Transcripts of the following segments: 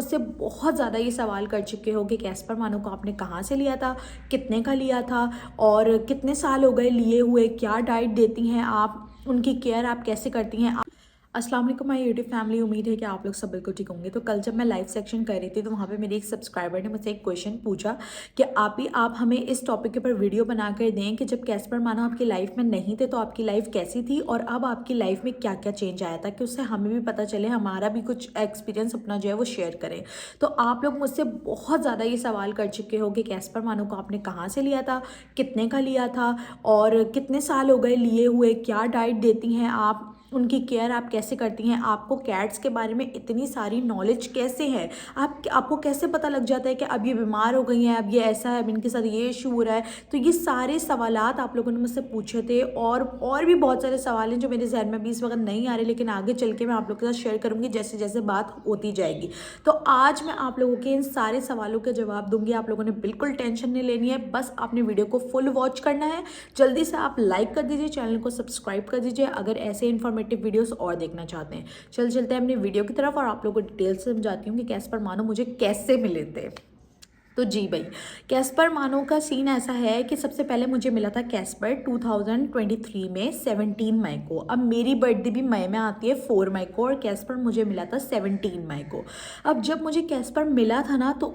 मुझसे बहुत ज़्यादा ये सवाल कर चुके हो कि कैस्पर मानो को आपने कहाँ से लिया था, कितने का लिया था और कितने साल हो गए लिए हुए, क्या डाइट देती हैं आप, उनकी केयर आप कैसे करती हैं। अस्सलाम वालेकुम माय यूट्यूब फैमिली, उम्मीद है कि आप लोग सब बिल्कुल ठीक होंगे। तो कल जब मैं लाइव सेक्शन कर रही थी तो वहाँ पे मेरे एक सब्सक्राइबर ने मुझसे एक क्वेश्चन पूछा कि आप हमें इस टॉपिक के ऊपर वीडियो बना कर दें कि जब कैस्पर मानो आपकी लाइफ में नहीं थे तो आपकी लाइफ कैसी थी और अब आपकी लाइफ में क्या क्या चेंज आया था, कि उससे हमें भी पता चले, हमारा भी कुछ एक्सपीरियंस अपना जो है वो शेयर करें। तो आप लोग मुझसे बहुत ज़्यादा ये सवाल कर चुके हो कि कैस्पर मानो को आपने कहाँ से लिया था, कितने का लिया था और कितने साल हो गए लिए हुए, क्या डाइट देती हैं आप, उनकी केयर आप कैसे करती हैं, आपको कैट्स के बारे में इतनी सारी नॉलेज कैसे है, आपको कैसे पता लग जाता है कि अब ये बीमार हो गई हैं, अब ये ऐसा है, अब इनके साथ ये इशू हो रहा है। तो ये सारे सवालात आप लोगों ने मुझसे पूछे थे और भी बहुत सारे सवाल हैं जो मेरे जहन में भी इस वक्त नहीं आ रहे, लेकिन आगे चल के मैं आप लोगों के साथ शेयर करूँगी जैसे जैसे बात होती जाएगी। तो आज मैं आप लोगों के इन सारे सवालों के जवाब दूंगी। आप लोगों ने बिल्कुल टेंशन नहीं लेनी है, बस आपने वीडियो को फुल वॉच करना है। जल्दी से आप लाइक कर दीजिए, चैनल को सब्सक्राइब कर दीजिए अगर ऐसे इन्फॉर्मेटिव वीडियोस और देखना चाहते हैं। चलते हैं अपनी वीडियो की तरफ और आप लोगों को डिटेल से समझाती हूँ कि कैस्पर मानो मुझे कैसे मिले थे। तो जी भाई, कैस्पर मानो का सीन ऐसा है कि सबसे पहले मुझे मिला था कैस्पर 2023 में 17 मई को। अब मेरी बर्थडे भी मई में आती है 4 मई को और कैस्पर मुझे मिला था 17 मई को। अब जब मुझे कैस्पर मिला था ना तो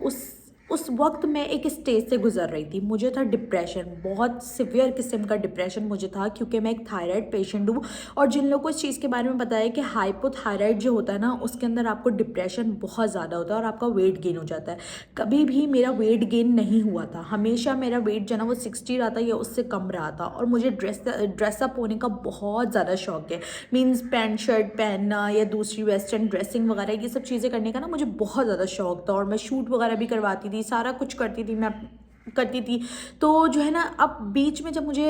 उस वक्त मैं एक स्टेज से गुजर रही थी। मुझे था डिप्रेशन, बहुत सिवियर किस्म का डिप्रेशन मुझे था, क्योंकि मैं एक थायराइड पेशेंट हूँ और जिन लोगों को इस चीज़ के बारे में पता है कि हाइपोथायराइड जो होता है ना उसके अंदर आपको डिप्रेशन बहुत ज़्यादा होता है और आपका वेट गेन हो जाता है। कभी भी मेरा वेट गेन नहीं हुआ था, हमेशा मेरा वेट जो ना वो 60 रहा था या उससे कम रहा था। और मुझे ड्रेसअप होने का बहुत ज़्यादा शौक है, मीन्स पैंट शर्ट पहनना या दूसरी वेस्टर्न ड्रेसिंग वगैरह ये सब चीज़ें करने का ना मुझे बहुत ज़्यादा शौक था और मैं शूट वगैरह भी करवाती थी, सारा कुछ करती थी, मैं करती थी। तो जो है ना अब बीच में जब मुझे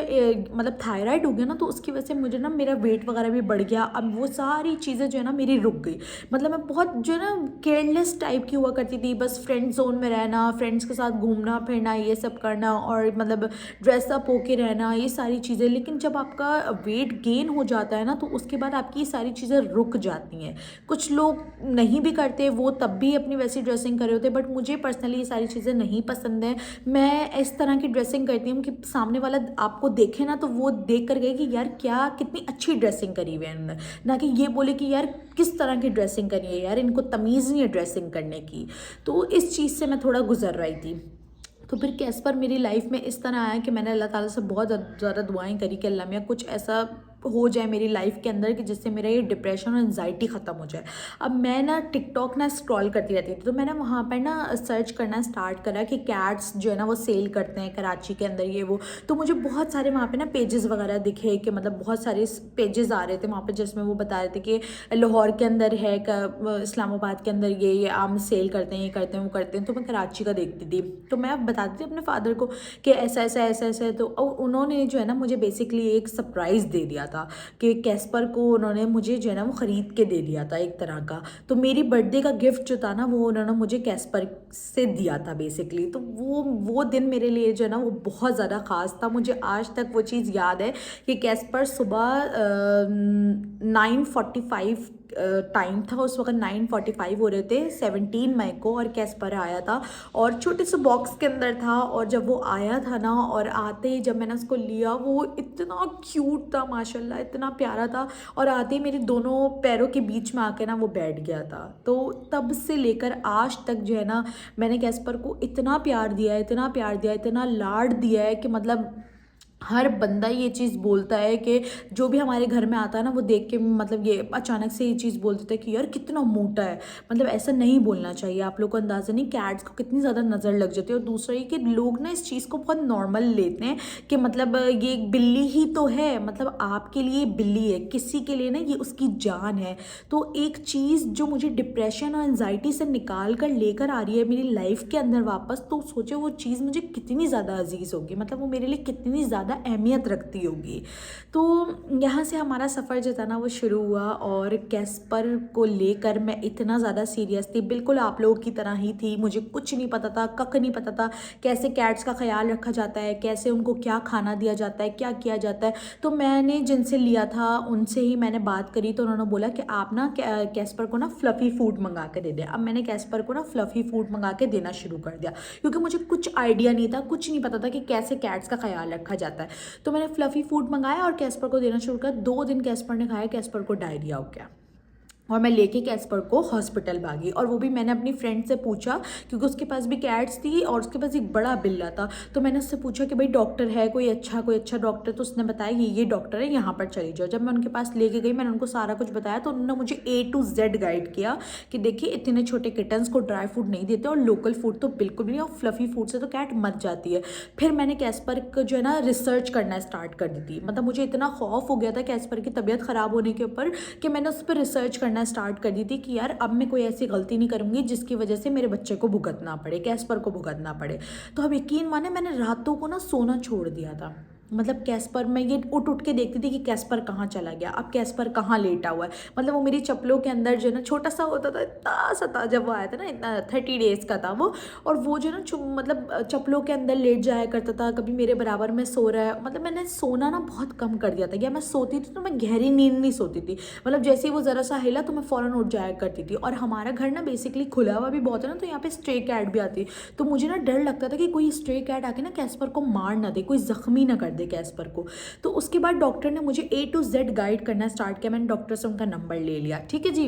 मतलब थायराइड हो गया ना तो उसकी वजह से मुझे ना मेरा वेट वगैरह भी बढ़ गया। अब वो सारी चीज़ें जो है ना मेरी रुक गई। मतलब मैं बहुत जो है ना केयरलेस टाइप की हुआ करती थी, बस फ्रेंड जोन में रहना, फ्रेंड्स के साथ घूमना फिरना, ये सब करना और मतलब ड्रेसअप होके रहना, ये सारी चीज़ें। लेकिन जब आपका वेट गेन हो जाता है ना तो उसके बाद आपकी ये सारी चीज़ें रुक जाती हैं। कुछ लोग नहीं भी करते, वो तब भी अपनी वैसी ड्रेसिंग कर रहे होते, बट मुझे पर्सनली ये सारी चीज़ें नहीं पसंद है। मैं इस तरह की ड्रेसिंग करती हूँ कि सामने वाला आपको देखे ना तो वो देख कर गए कि यार क्या कितनी अच्छी ड्रेसिंग करी हुई है इन्होंने, ना कि ये बोले कि यार किस तरह की ड्रेसिंग करी है, यार इनको तमीज़ नहीं है ड्रेसिंग करने की। तो इस चीज़ से मैं थोड़ा गुजर रही थी। तो फिर कैस्पर मेरी लाइफ में इस तरह आया कि मैंने अल्लाह ताला से बहुत ज़्यादा दुआएं करी कि अल्लाह मियाँ कुछ ऐसा हो जाए मेरी लाइफ के अंदर कि जिससे मेरा ये डिप्रेशन और एंजाइटी ख़त्म हो जाए। अब मैं ना टिकटॉक ना स्क्रॉल करती रहती थी, तो मैंने वहाँ पर ना सर्च करना स्टार्ट करा कि कैट्स जो है ना वो सेल करते हैं कराची के अंदर ये वो। तो मुझे बहुत सारे वहाँ पे ना पेजेस वगैरह दिखे कि मतलब बहुत सारे पेजेस आ रहे थे वहाँ पे जिसमें वो बता रहे थे कि लाहौर के अंदर है, इस्लामाबाद के अंदर ये आम सेल करते हैं, ये करते हैं, वो करते हैं। तो मैं कराची का देखती थी, तो मैं बताती थी अपने फादर को कि ऐसा ऐसा ऐसा ऐसा है। तो उन्होंने जो है ना मुझे बेसिकली एक सरप्राइज़ दे दिया था कि कैस्पर को उन्होंने मुझे जो है ना वो ख़रीद के दे दिया था एक तरह का। तो मेरी बर्थडे का गिफ्ट जो था ना वो उन्होंने मुझे कैस्पर से दिया था बेसिकली। तो वो दिन मेरे लिए जो है ना वो बहुत ज़्यादा ख़ास था। मुझे आज तक वो चीज़ याद है कि कैस्पर सुबह 9:45 टाइम था, उस वक्त 9:45 हो रहे थे 17 मई को, और कैस्पर आया था और छोटे से बॉक्स के अंदर था। और जब वो आया था ना और आते ही जब मैंने उसको लिया वो इतना क्यूट था माशाल्लाह, इतना प्यारा था। और आते ही मेरे दोनों पैरों के बीच में आके ना वो बैठ गया था। तो तब से लेकर आज तक जो है ना मैंने कैस्पर को इतना प्यार दिया है, इतना प्यार दिया है, इतना लाड दिया है कि मतलब हर बंदा ये चीज़ बोलता है कि जो भी हमारे घर में आता है ना वो देख के मतलब ये अचानक से ये चीज़ बोल देता है कि यार कितना मोटा है। मतलब ऐसा नहीं बोलना चाहिए, आप लोग को अंदाज़ा नहीं कैट्स को कितनी ज़्यादा नज़र लग जाती है। और दूसरा ये कि लोग ना इस चीज़ को बहुत नॉर्मल लेते हैं कि मतलब ये एक बिल्ली ही तो है, मतलब आपके लिए बिल्ली है, किसी के लिए ना ये उसकी जान है। तो एक चीज़ जो मुझे डिप्रेशन और एनजाइटी से निकाल कर लेकर आ रही है मेरी लाइफ के अंदर वापस, तो सोचो वो चीज़ मुझे कितनी ज़्यादा अजीज़ होगी, मतलब वो मेरे लिए कितनी ज़्यादा अहमियत रखती होगी। तो यहाँ से हमारा सफ़र जो था ना वो शुरू हुआ, और कैस्पर को लेकर मैं इतना ज़्यादा सीरियस थी, बिल्कुल आप लोगों की तरह ही थी। मुझे कुछ नहीं पता था, कख नहीं पता था कैसे कैट्स का ख्याल रखा जाता है, कैसे उनको क्या खाना दिया जाता है, क्या किया जाता है। तो मैंने जिनसे लिया था उनसे ही मैंने बात करी, तो उन्होंने बोला कि आप ना कैस्पर को ना फ्लफ़ी फूड मंगा के दे दें। अब मैंने कैस्पर को ना फ्लफ़ी फूड मंगा के देना शुरू कर दिया, क्योंकि मुझे कुछ आइडिया नहीं था, कुछ नहीं पता था कि कैसे कैट्स का ख्याल रखा जाता है। तो मैंने फ्लफ़ी फूड मंगाया और कैस्पर को देना शुरू किया। 2 दिन कैस्पर ने खाया, कैस्पर को डायरिया हो गया, और मैं लेके कैस्पर को हॉस्पिटल भागी। और वो भी मैंने अपनी फ्रेंड से पूछा, क्योंकि उसके पास भी कैट्स थी और उसके पास एक बड़ा बिल्ला था। तो मैंने उससे पूछा कि भाई डॉक्टर है कोई अच्छा डॉक्टर? तो उसने बताया ये डॉक्टर है, यहाँ पर चली जाओ। जब मैं उनके पास लेके गई, मैंने उनको सारा कुछ बताया, तो उन्होंने मुझे A to Z गाइड किया कि देखिए इतने छोटे किटन्स को ड्राई फूड नहीं देते, और लोकल फूड तो बिल्कुल भी नहीं, और फ्लफ़ी फूड से तो कैट मर जाती है। फिर मैंने कैस्पर को जो है ना रिसर्च करना स्टार्ट कर दी थी। मतलब मुझे इतना खौफ हो गया था कैस्पर की तबीयत ख़राब होने के ऊपर कि मैंने उस पर रिसर्च करना स्टार्ट कर दी थी कि यार अब मैं कोई ऐसी गलती नहीं करूँगी जिसकी वजह से मेरे बच्चे को भुगतना पड़े, कैस्पर को भुगतना पड़े। तो अब यकीन माने मैंने रातों को ना सोना छोड़ दिया था। मतलब कैस्पर, मैं ये उठ के देखती थी कि कैस्पर कहाँ चला गया, अब कैस्पर कहाँ लेटा हुआ है। मतलब वो मेरी चप्पलों के अंदर जो है ना छोटा सा होता था, इतना सा था जब वो आया था ना, इतना 30 डेज़ का था वो। और वो जो है ना मतलब चप्पलों के अंदर लेट जाया करता था, कभी मेरे बराबर में सो रहा है। मतलब मैंने सोना ना बहुत कम कर दिया था, या मैं सोती थी तो मैं गहरी नींद नहीं सोती थी। मतलब जैसे ही वो ज़रा सा हिला तो मैं फ़ौरन उठ जाया करती थी। और हमारा घर ना बेसिकली खुला हुआ भी बहुत है ना, तो यहाँ पे स्ट्रे कैट भी आती है। तो मुझे ना डर लगता था कि कोई स्ट्रे कैट आके ना कैस्पर को मार ना दे, कोई ज़ख्मी ना कर दे कैस्पर को। तो उसके बाद डॉक्टर ने मुझे A to Z गाइड करना स्टार्ट किया। मैंने डॉक्टर से उनका नंबर ले लिया, ठीक है जी।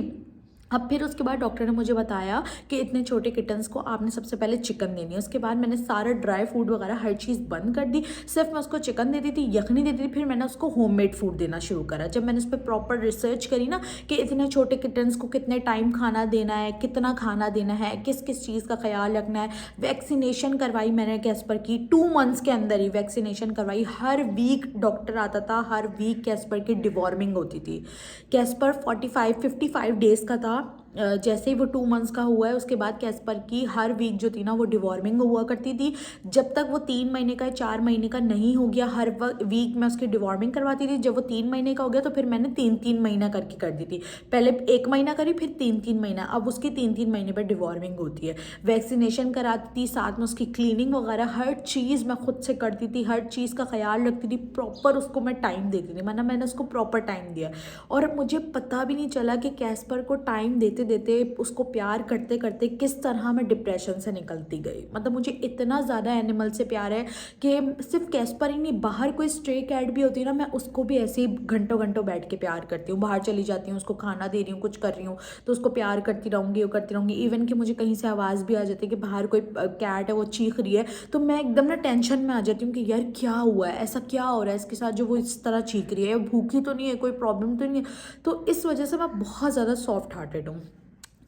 अब फिर उसके बाद डॉक्टर ने मुझे बताया कि इतने छोटे किटन्स को आपने सबसे पहले चिकन देनी है। उसके बाद मैंने सारा ड्राई फूड वगैरह हर चीज़ बंद कर दी, सिर्फ मैं उसको चिकन देती थी, यखनी देती थी। फिर मैंने उसको होममेड फूड देना शुरू करा। जब मैंने उस पर प्रॉपर रिसर्च करी ना कि इतने छोटे किटन्स को कितने टाइम खाना देना है, कितना खाना देना है, किस किस चीज़ का ख्याल रखना है, वैक्सीनेशन करवाई मैंने कैस्पर की 2 मंथ्स के अंदर ही वैक्सीनेशन करवाई। हर वीक डॉक्टर आता था, हर वीक कैस्पर की डिवॉर्मिंग होती थी। कैस्पर 55 डेज़ का था। जैसे ही वो 2 मंथ्स का हुआ है उसके बाद कैस्पर की हर वीक जो थी ना वो डिवॉर्मिंग हुआ करती थी। जब तक वो 3 महीने का 4 महीने का नहीं हो गया, हर वीक मैं उसकी डिवॉर्मिंग करवाती थी। जब वो 3 महीने का हो गया तो फिर मैंने 3-3 महीना करके कर दी थी। पहले 1 महीना करी, फिर 3-3 महीना, अब उसकी 3-3 महीने पर डिवॉर्मिंग होती है। वैक्सीनेशन कराती थी, साथ में उसकी क्लीनिंग वगैरह हर चीज़ मैं खुद से करती थी, हर चीज़ का ख्याल रखती थी, प्रॉपर उसको मैं टाइम देती थी। मैंने उसको प्रॉपर टाइम दिया, और मुझे पता भी नहीं चला कि कैस्पर को टाइम देते देते, उसको प्यार करते करते किस तरह मैं डिप्रेशन से निकलती गई। मतलब मुझे इतना ज़्यादा एनिमल से प्यार है कि सिर्फ कैस्पर ही नहीं, बाहर कोई स्ट्रे कैट भी होती है ना, मैं उसको भी ऐसे ही घंटों घंटों बैठ के प्यार करती हूँ। बाहर चली जाती हूँ, उसको खाना दे रही हूँ, कुछ कर रही हूँ, तो उसको प्यार करती रहूँगी, वो करती रहूँगी। इवन कि मुझे कहीं से आवाज़ भी आ जाती है कि बाहर कोई कैट है वो चीख रही है, तो मैं एकदम ना टेंशन में आ जाती हूँ कि यार क्या हुआ है, ऐसा क्या हो रहा है इसके साथ जो वो इस तरह चीख रही है, भूखी तो नहीं है, कोई प्रॉब्लम तो नहीं है। तो इस वजह से मैं बहुत ज़्यादा सॉफ्ट हार्टेड हूँ।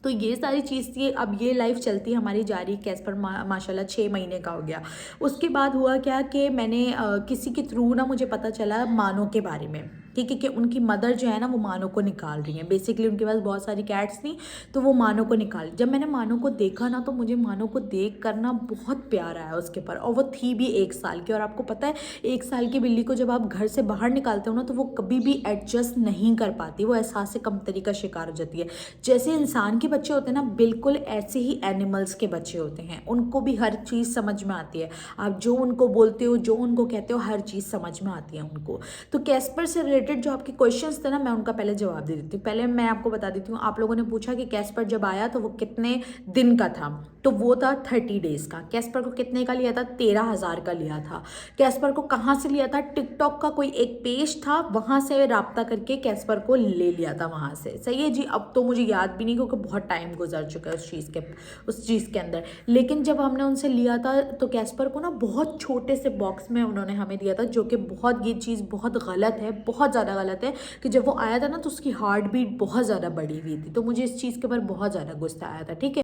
तो ये सारी चीज़ थी। अब ये लाइफ चलती हमारी जारी। कैस्पर माशाल्लाह 6 महीने का हो गया। उसके बाद हुआ क्या कि मैंने किसी के थ्रू ना मुझे पता चला मानो के बारे में, ठीक है, कि उनकी मदर जो है ना वो मानो को निकाल रही हैं। बेसिकली उनके पास बहुत सारी कैट्स थी, तो वो मानो को निकाल। जब मैंने मानो को देखा ना, तो मुझे मानो को देख कर ना बहुत प्यार आया उसके ऊपर। और वो थी भी 1 साल की। और आपको पता है 1 साल की बिल्ली को जब आप घर से बाहर निकालते हो ना, तो वो कभी भी एडजस्ट नहीं कर पाती, वो एहसास से कमतरी का शिकार हो जाती है। जैसे इंसान के बच्चे होते हैं ना, बिल्कुल ऐसे ही एनिमल्स के बच्चे होते हैं। उनको भी हर चीज़ समझ में आती है। आप जो उनको बोलते हो, जो उनको कहते हो, हर चीज़ समझ में आती है उनको। तो कैस्पर से रिलेटेड जो आपके क्वेश्चंस थे ना, मैं उनका पहले जवाब दे देती हूँ। पहले मैं आपको बता देती हूँ, आप लोगों ने पूछा कि कैस्पर जब आया तो वो कितने दिन का था, तो वो था 30 डेज़ का। कैस्पर को कितने का लिया था? 13,000 का लिया था। कैस्पर को कहाँ से लिया था? टिकटॉक का कोई एक पेज था, वहाँ से राब्ता करके कैस्पर को ले लिया था वहाँ से। सही है जी। अब तो मुझे याद भी नहीं, क्योंकि बहुत टाइम गुजर चुका है उस चीज़ के अंदर। लेकिन जब हमने उनसे लिया था तो कैस्पर को ना बहुत छोटे से बॉक्स में उन्होंने हमें दिया था, जो कि बहुत, ये चीज़ बहुत गलत है, बहुत ज़्यादा गलत है कि जब वो आया था ना तो उसकी हार्ट बीट बहुत ज़्यादा बढ़ी हुई थी। तो मुझे इस चीज़ के ऊपर बहुत ज़्यादा गुस्सा आया था, ठीक है।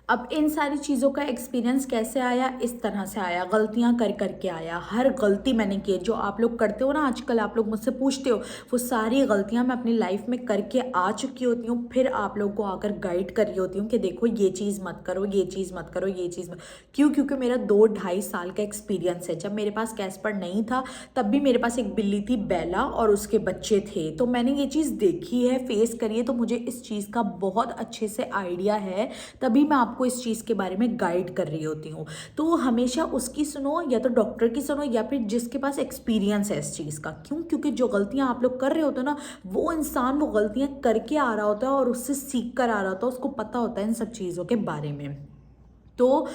अब इन सारी चीज़ों का एक्सपीरियंस कैसे आया, इस तरह से आया, गलतियां कर करके आया। हर गलती मैंने की, जो आप लोग करते हो ना आजकल, आप लोग मुझसे पूछते हो, वो सारी गलतियां मैं अपनी लाइफ में करके आ चुकी होती हूँ। फिर आप लोगों को आकर गाइड कर रही होती हूँ कि देखो ये चीज़ मत करो, ये चीज़ मत करो, ये चीज़ मत। क्यों? क्योंकि मेरा 2-2.5 साल का एक्सपीरियंस है। जब मेरे पास कैस्पर नहीं था तब भी मेरे पास एक बिल्ली थी बेला, और उसके बच्चे थे। तो मैंने ये चीज़ देखी है, फेस करी है, तो मुझे इस चीज़ का बहुत अच्छे से आइडिया है। तभी मैं आपको इस चीज़ के बारे में गाइड कर रही होती हूँ। तो हमेशा उसकी सुनो, या तो डॉक्टर की सुनो, या फिर जिसके पास एक्सपीरियंस है इस चीज़ का। क्यों? क्योंकि जो गलतियाँ आप लोग कर रहे होते हो ना, वो इंसान वो गलतियाँ करके आ रहा होता है और उससे सीख कर आ रहा होता है, उसको पता होता है इन सब चीज़ों के बारे में। तो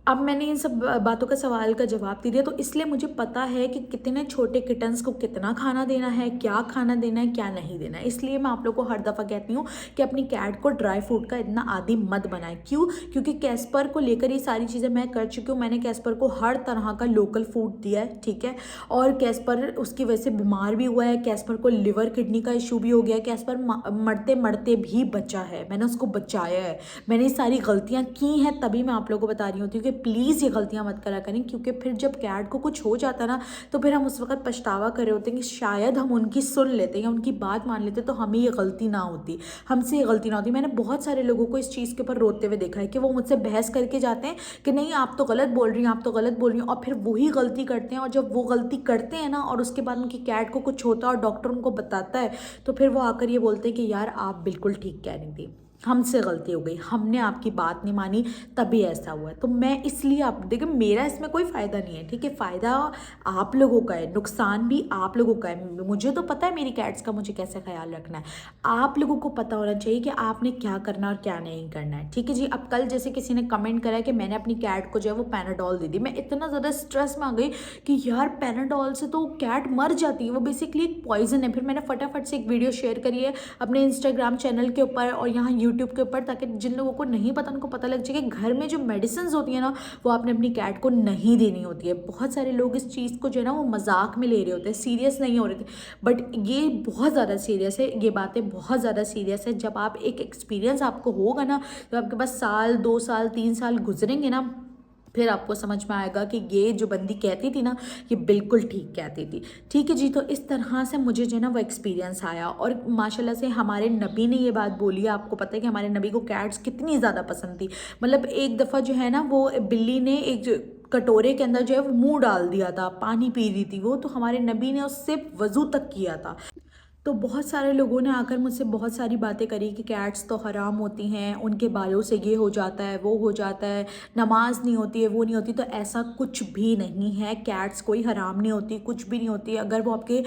अब मैंने इन सब बातों का सवाल का जवाब दे दिया, तो इसलिए मुझे पता है कि कितने छोटे किटन्स को कितना खाना देना है, क्या खाना देना है, क्या नहीं देना है। इसलिए मैं आप लोग को हर दफ़ा कहती हूँ कि अपनी कैट को ड्राई फ्रूट का इतना आदी मत बनाएं। क्यों? क्योंकि कैस्पर को लेकर ये सारी चीज़ें मैं कर चुकी हूँ। मैंने कैस्पर को हर तरह का लोकल फूड दिया है, ठीक है। और कैस्पर उसकी वजह से बीमार भी हुआ है, कैस्पर को लिवर किडनी का इशू भी हो गया है, कैस्पर मरते मरते भी बचा है, मैंने उसको बचाया है। मैंने ये सारी गलतियाँ की हैं, तभी मैं आप लोगों को बता रही होती हूँ कि प्लीज़ ये गलतियाँ मत करा करें। क्योंकि फिर जब कैट को कुछ हो जाता ना, तो फिर हम उस वक्त पछतावा कर रहे होते हैं कि शायद हम उनकी सुन लेते या उनकी बात मान लेते, तो हमें ये गलती ना होती, हमसे ये गलती ना होती। मैंने बहुत सारे लोगों को इस चीज़ के ऊपर रोते हुए देखा है कि वो मुझसे बहस करके जाते हैं कि नहीं आप तो गलत बोल रही हैं, आप तो गलत बोल रही हैं, और फिर वही गलती करते हैं। और जब वो गलती करते हैं ना, और उसके बाद उनकी कैट को कुछ होता है और डॉक्टर उनको बताता है, तो फिर वो आकर ये बोलते हैं कि यार आप बिल्कुल ठीक कह रही थी, हमसे गलती हो गई, हमने आपकी बात नहीं मानी, तभी ऐसा हुआ है। तो मैं इसलिए, आप देखिए मेरा इसमें कोई फ़ायदा नहीं है, ठीक है। फ़ायदा आप लोगों का है, नुकसान भी आप लोगों का है। मुझे तो पता है मेरी कैट्स का मुझे कैसे ख्याल रखना है, आप लोगों को पता होना चाहिए कि आपने क्या करना और क्या नहीं करना है, ठीक है जी। अब कल जैसे किसी ने कमेंट करा है कि मैंने अपनी कैट को जो है वो पैनाडोल दे दी, मैं इतना ज़्यादा स्ट्रेस में आ गई कि यार पैनाडोल से तो कैट मर जाती है, वो बेसिकली एक पॉइजन है। फिर मैंने फटाफट से एक वीडियो शेयर करी है अपने इंस्टाग्राम चैनल के ऊपर और यहाँ यूट्यूब के ऊपर, ताकि जिन लोगों को नहीं पता उनको पता लग जाए कि घर में जो मेडिसिन होती है ना, वो आपने अपनी कैट को नहीं देनी होती है। बहुत सारे लोग इस चीज़ को जो है ना वो मजाक में ले रहे होते हैं, सीरियस नहीं हो रहे थे, बट ये बहुत ज़्यादा सीरियस है, ये बातें बहुत ज़्यादा सीरियस है। जब आप एक एक्सपीरियंस आपको होगा ना, तो आपके पास 1-2 साल 3 साल गुजरेंगे ना, फिर आपको समझ में आएगा कि ये जो बंदी कहती थी ना, ये बिल्कुल ठीक कहती थी, ठीक है जी। तो इस तरह से मुझे जो है ना वो एक्सपीरियंस आया, और माशाल्लाह से हमारे नबी ने ये बात बोली है। आपको पता है कि हमारे नबी को कैट्स कितनी ज़्यादा पसंद थी। मतलब एक दफ़ा जो है ना, वो बिल्ली ने एक कटोरे के अंदर जो है वो मुंह डाल दिया था, पानी पी रही थी वो, तो हमारे नबी ने उससे वज़ू तक किया था। तो बहुत सारे लोगों ने आकर मुझसे बहुत सारी बातें करी कि कैट्स तो हराम होती हैं, उनके बालों से ये हो जाता है, वो हो जाता है, नमाज नहीं होती है, वो नहीं होती। तो ऐसा कुछ भी नहीं है, कैट्स कोई हराम नहीं होती, कुछ भी नहीं होती। अगर वो आपके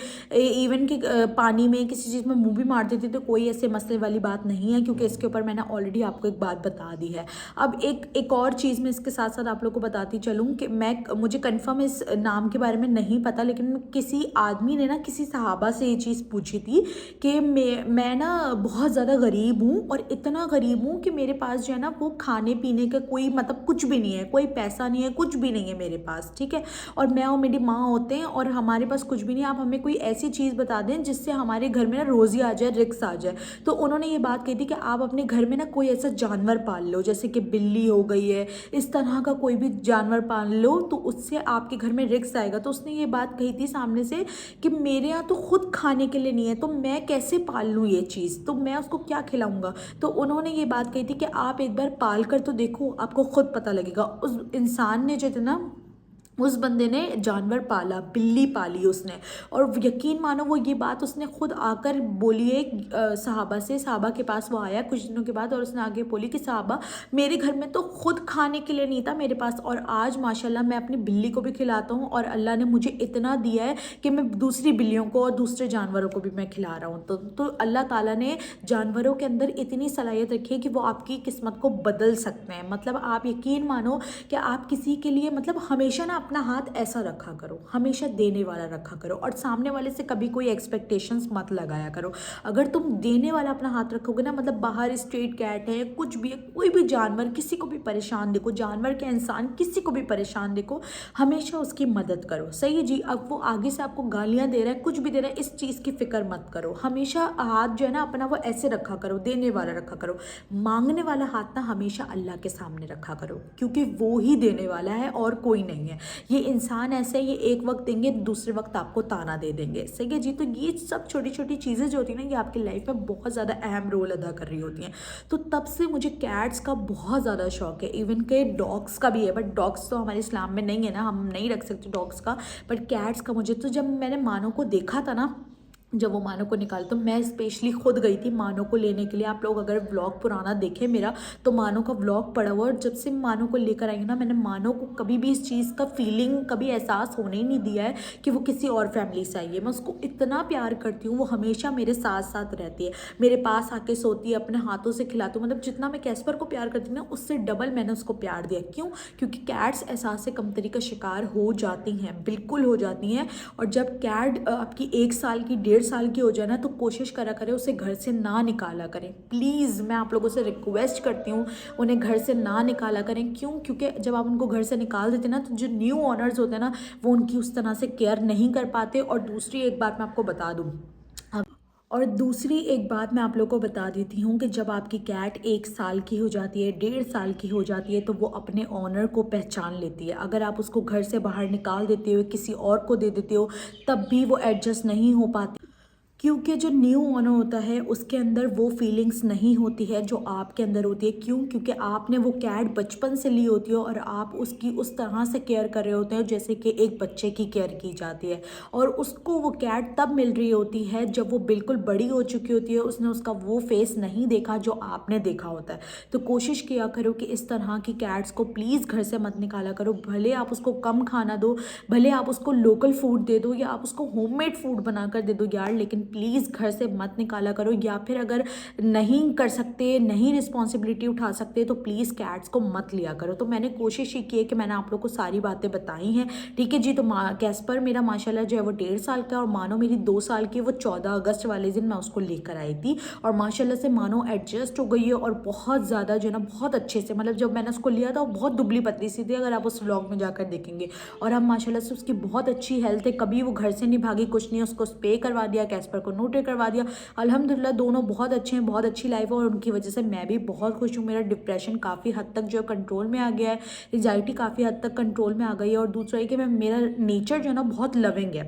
इवन कि पानी में किसी चीज़ में मुंह भी मार देती तो कोई ऐसे मसले वाली बात नहीं है, क्योंकि इसके ऊपर मैंने ऑलरेडी आपको एक बात बता दी है। अब एक और चीज़ मैं इसके साथ साथ आप लोग को बताती चलूँ कि मुझे कन्फर्म इस नाम के बारे में नहीं पता, लेकिन किसी आदमी ने ना किसी सहाबा से ये चीज़ पूछी थी कि मैं ना बहुत ज़्यादा गरीब हूँ, और इतना गरीब हूँ कि मेरे पास जो है ना वो खाने पीने का कोई मतलब कुछ भी नहीं है, कोई पैसा नहीं है, कुछ भी नहीं है मेरे पास, ठीक है। और मैं और मेरी माँ होते हैं और हमारे पास कुछ भी नहीं है, आप हमें कोई ऐसी चीज़ बता दें जिससे हमारे घर में ना रोज़ी आ जाए, रिक्स आ जाए। तो उन्होंने ये बात कही थी कि आप अपने घर में ना कोई ऐसा जानवर पाल लो, जैसे कि बिल्ली हो गई है, इस तरह का कोई भी जानवर पाल लो, तो उससे आपके घर में रिक्स आएगा। तो उसने ये बात कही थी सामने से कि मेरे यहाँ तो खुद खाने के लिए नहीं है, तो मैं कैसे पाल लूँ ये चीज़, तो मैं उसको क्या खिलाऊंगा। तो उन्होंने ये बात कही थी कि आप एक बार पाल कर तो देखो, आपको खुद पता लगेगा। उस इंसान ने जो है ना, उस बंदे ने जानवर पाला, बिल्ली पाली उसने, और यकीन मानो वो ये बात उसने खुद आकर बोली है सहाबा से। सहाबा के पास वो आया कुछ दिनों के बाद और उसने आगे बोली कि सहाबा मेरे घर में तो खुद खाने के लिए नहीं था मेरे पास, और आज माशाल्लाह मैं अपनी बिल्ली को भी खिलाता हूँ, और अल्लाह ने मुझे इतना दिया है कि मैं दूसरी बिल्लियों को और दूसरे जानवरों को भी मैं खिला रहा हूँ। तो अल्लाह ताला ने जानवरों के अंदर इतनी सलाहियत रखी है कि वो आपकी किस्मत को बदल सकते हैं। मतलब आप यकीन मानो कि आप किसी के लिए मतलब हमेशा ना अपना हाथ ऐसा रखा करो, हमेशा देने वाला रखा करो, और सामने वाले से कभी कोई एक्सपेक्टेशंस मत लगाया करो। अगर तुम देने वाला अपना हाथ रखोगे ना, मतलब बाहर स्ट्रीट कैट है, कुछ भी है, कोई भी जानवर, किसी को भी परेशान देखो, जानवर के इंसान किसी को भी परेशान देखो, हमेशा उसकी मदद करो। सही है जी। अब वो आगे से आपको गालियाँ दे रहा है, कुछ भी दे रहा है, इस चीज़ की फिक्र मत करो। हमेशा हाथ जो है ना अपना वो ऐसे रखा करो, देने वाला रखा करो। मांगने वाला हाथ ना हमेशा अल्लाह के सामने रखा करो, क्योंकि वो ही देने वाला है और कोई नहीं है। ये इंसान ऐसे, ये एक वक्त देंगे, दूसरे वक्त आपको ताना दे देंगे। सही है जी। तो ये सब छोटी छोटी चीज़ें जो होती हैं ना, ये आपकी लाइफ में बहुत ज़्यादा अहम रोल अदा कर रही होती हैं। तो तब से मुझे कैट्स का बहुत ज़्यादा शौक है, इवन के डॉग्स का भी है, बट डॉग्स तो हमारे इस्लाम में नहीं है ना, हम नहीं रख सकते डॉग्स का। बट कैट्स का मुझे, तो जब मैंने मानो को देखा था ना, जब वो मानो को निकाल, तो मैं स्पेशली खुद गई थी मानो को लेने के लिए। आप लोग अगर व्लॉग पुराना देखें मेरा, तो मानो का व्लॉग पड़ा हुआ, और जब से मानो को लेकर आई ना, मैंने मानो को कभी भी इस चीज़ का फीलिंग, कभी एहसास होने ही नहीं दिया है कि वो किसी और फैमिली से आई है। मैं उसको इतना प्यार करती हूँ, वो हमेशा मेरे साथ साथ रहती है, मेरे पास आके सोती है, अपने हाथों से खिलाती हूँ। मतलब जितना मैं कैस्पर को प्यार करती हूँ ना, उससे डबल मैंने उसको प्यार दिया। क्यों? क्योंकि कैट्स एहसास से कमतरी का शिकार हो जाती हैं, बिल्कुल हो जाती हैं। और जब कैट आपकी 1 साल की, 1.5 साल की हो जाए ना, तो कोशिश करा करें उसे घर से ना निकाला करें। प्लीज़ मैं आप लोगों से रिक्वेस्ट करती हूँ, उन्हें घर से ना निकाला करें। क्यों? क्योंकि जब आप उनको घर से निकाल देते हैं ना, तो जो न्यू ऑनर्स होते हैं ना, वो उनकी उस तरह से केयर नहीं कर पाते। और दूसरी एक बात मैं आपको बता दूँ, और दूसरी एक बात मैं आप लोगों को बता देती हूँ कि जब आपकी कैट 1 साल की हो जाती है, 1.5 साल की हो जाती है, तो वो अपने ऑनर को पहचान लेती है। अगर आप उसको घर से बाहर निकाल देते हो, किसी और को दे देते हो, तब भी वो एडजस्ट नहीं हो पाती, क्योंकि जो न्यू ओनर होता है उसके अंदर वो फीलिंग्स नहीं होती है जो आपके अंदर होती है। क्यों? क्योंकि आपने वो कैट बचपन से ली होती है, और आप उसकी उस तरह से केयर कर रहे होते हैं जैसे कि एक बच्चे की केयर की जाती है। और उसको वो कैट तब मिल रही होती है जब वो बिल्कुल बड़ी हो चुकी होती है, उसने उसका वो फेस नहीं देखा जो आपने देखा होता है। तो कोशिश किया करो कि इस तरह की कैट्स को प्लीज़ घर से मत निकाला करो। भले आप उसको कम खाना दो, भले आप उसको लोकल फूड दे दो, या आप उसको होममेड फूड बना कर दे दो यार, लेकिन प्लीज़ घर से मत निकाला करो। या फिर अगर नहीं कर सकते, नहीं रिस्पॉन्सिबिलिटी उठा सकते, तो प्लीज़ कैट्स को मत लिया करो। तो मैंने कोशिश ही की है कि मैंने आप लोग को सारी बातें बताई हैं। ठीक है जी। तो कैस्पर मेरा माशाल्लाह जो है वो 1.5 साल का, और मानो मेरी 2 साल की। वो 14 अगस्त वाले दिन मैं उसको लेकर आई थी, और माशाल्लाह से मानो एडजस्ट हो गई है, और बहुत ज़्यादा जो है ना, बहुत अच्छे से, मतलब जब मैंने उसको लिया था वो बहुत दुबली पतली सी थी, अगर आप उस व्लॉग में जाकर देखेंगे। और अब माशाल्लाह से उसकी बहुत अच्छी हेल्थ है, कभी वो घर से नहीं भागी, कुछ नहीं। उसको स्प्रे करवा दिया, कैस्पर को न्यूट्री करवा दिया। अल्हम्दुलिल्लाह दोनों बहुत अच्छे हैं, बहुत अच्छी लाइफ है, और उनकी वजह से मैं भी बहुत खुश हूँ। मेरा डिप्रेशन काफ़ी हद तक जो है कंट्रोल में आ गया है, एंजाइटी काफ़ी हद तक कंट्रोल में आ गई है। और दूसरा है कि मैं, मेरा नेचर जो है ना बहुत लविंग है,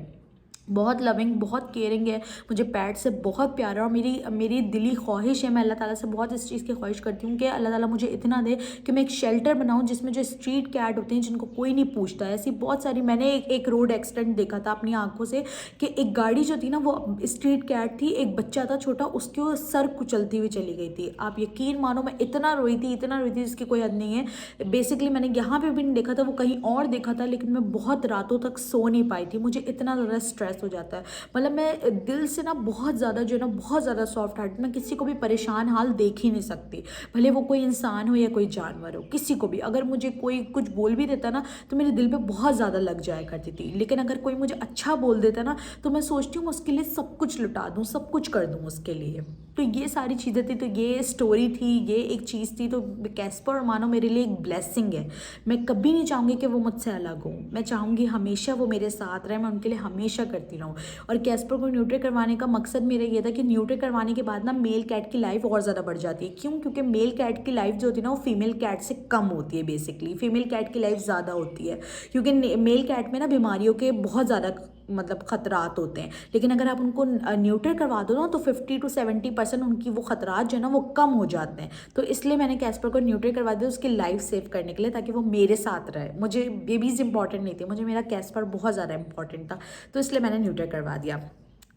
बहुत लविंग, बहुत केयरिंग है। मुझे पेट से बहुत प्यार है, और मेरी दिली ख्वाहिश है, मैं अल्लाह ताला से बहुत इस चीज़ की ख्वाहिश करती हूँ कि अल्लाह ताला मुझे इतना दे कि मैं एक शेल्टर बनाऊँ जिसमें जो स्ट्रीट कैट होते हैं जिनको कोई नहीं पूछता है। ऐसी बहुत सारी, मैंने एक रोड एक्सीडेंट देखा था अपनी आंखों से, कि एक गाड़ी जो थी ना वो स्ट्रीट कैट थी, एक बच्चा था छोटा, उसके वो सर कुचलती हुई चली गई थी। आप यकीन मानो मैं इतना रोई थी, इतना रोई थी, जिसकी कोई हद नहीं है। बेसिकली मैंने यहाँ पे भी नहीं देखा था, वो कहीं और देखा था, लेकिन मैं बहुत रातों तक सो नहीं पाई थी, मुझे इतना ज़्यादा स्ट्रेस हो जाता है। मतलब मैं दिल से ना बहुत ज़्यादा जो है ना, बहुत ज़्यादा सॉफ्ट हार्ट, मैं किसी को भी परेशान हाल देख ही नहीं सकती, भले वो कोई इंसान हो या कोई जानवर हो, किसी को भी। अगर मुझे कोई कुछ बोल भी देता ना, तो मेरे दिल पे बहुत ज़्यादा लग जाया करती थी। लेकिन अगर कोई मुझे अच्छा बोल देता ना, तो मैं सोचती हूँ उसके लिए सब कुछ लुटा दूँ, सब कुछ कर दूँ उसके लिए। तो ये सारी चीज़ें थी, तो ये स्टोरी थी, ये एक चीज़ थी। तो कैस्पर और मानो मेरे लिए एक ब्लेसिंग है। मैं कभी नहीं चाहूँगी कि वो मुझसे अलग हो, मैं चाहूँगी हमेशा वो मेरे साथ रहे, मैं उनके लिए हमेशा करती रहूँ। और कैस्पर को न्यूट्री करवाने का मकसद मेरा ये था कि न्यूट्री करवाने के बाद ना मेल कैट की लाइफ और ज़्यादा बढ़ जाती है। क्यों? क्योंकि मेल कैट की लाइफ जो होती है ना, वो फीमेल कैट से कम होती है। बेसिकली फीमेल कैट की लाइफ ज़्यादा होती है, क्योंकि मेल कैट में ना बीमारियों के बहुत ज़्यादा मतलब खतरात होते हैं। लेकिन अगर आप उनको न्यूट्री करवा दो ना, तो 50 to 70% उनकी वो खतरात जो है ना वो कम हो जाते हैं। तो इसलिए मैंने कैस्पर को न्यूट्री करवा दिया उसकी लाइफ सेव करने के लिए, ताकि वो मेरे साथ रहे। मुझे बेबीज़ इंपॉर्टेंट नहीं थे, मुझे मेरा कैस्पर बहुत ज़्यादा इंपॉर्टेंट था, तो इसलिए मैंने न्यूट्री करवा दिया।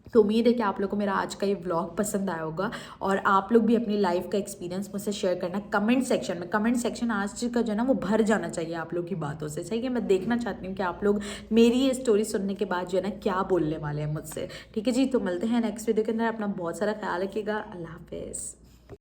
तो उम्मीद है कि आप लोगों को मेरा आज का ये व्लॉग पसंद आया होगा, और आप लोग भी अपनी लाइफ का एक्सपीरियंस मुझसे शेयर करना कमेंट सेक्शन में। कमेंट सेक्शन आज का जो है ना वो भर जाना चाहिए आप लोग की बातों से। सही है, मैं देखना चाहती हूँ कि आप लोग मेरी ये स्टोरी सुनने के बाद जो है ना क्या बोलने वाले हैं मुझसे। ठीक है जी, तो मिलते हैं नेक्स्ट वीडियो के अंदर। अपना बहुत सारा ख्याल रखिएगा। अल्लाह हाफिज़।